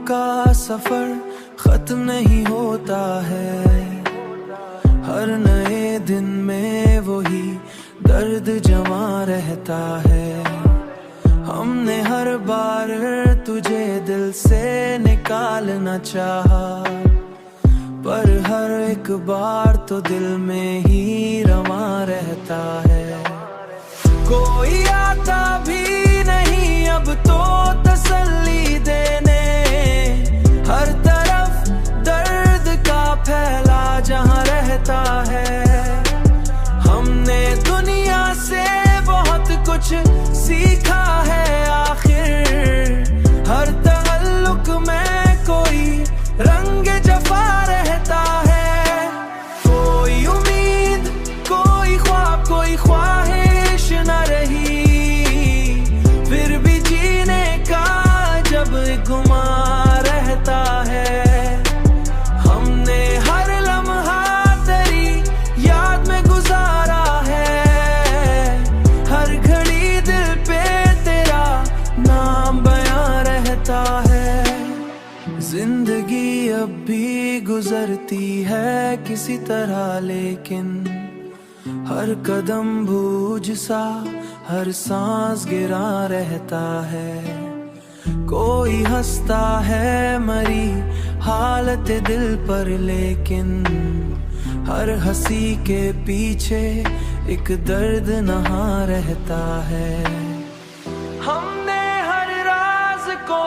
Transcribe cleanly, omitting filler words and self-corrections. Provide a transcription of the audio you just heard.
का सफर खत्म नहीं होता है। हर नए दिन में वही दर्द जमा रहता है। हमने हर बार तुझे दिल से निकालना चाहा, पर हर एक बार तो दिल में ही रमा रहता है। कोई आता भी नहीं अब तो तसल्ली देने, हर तरफ दर्द का फैला जहां रहता है। हमने दुनिया से बहुत कुछ सीखा है, आखिर हर तअल्लुक में कोई रंग जफा रहता है। कोई उम्मीद, कोई ख्वाब, कोई ख्वाहिश न रही, फिर भी जीने का जब गुमा रहता है। हमने हर लम्हा तेरी याद में गुजारा है, हर घड़ी दिल पे तेरा नाम बयां रहता है। जिंदगी अब भी गुजरती है किसी तरह, लेकिन हर कदम बोझ सा, हर सांस गिरा रहता है। कोई हंसता है मरी हालत दिल पर, लेकिन हर हंसी के पीछे एक दर्द नहा रहता है। हमने हर राज को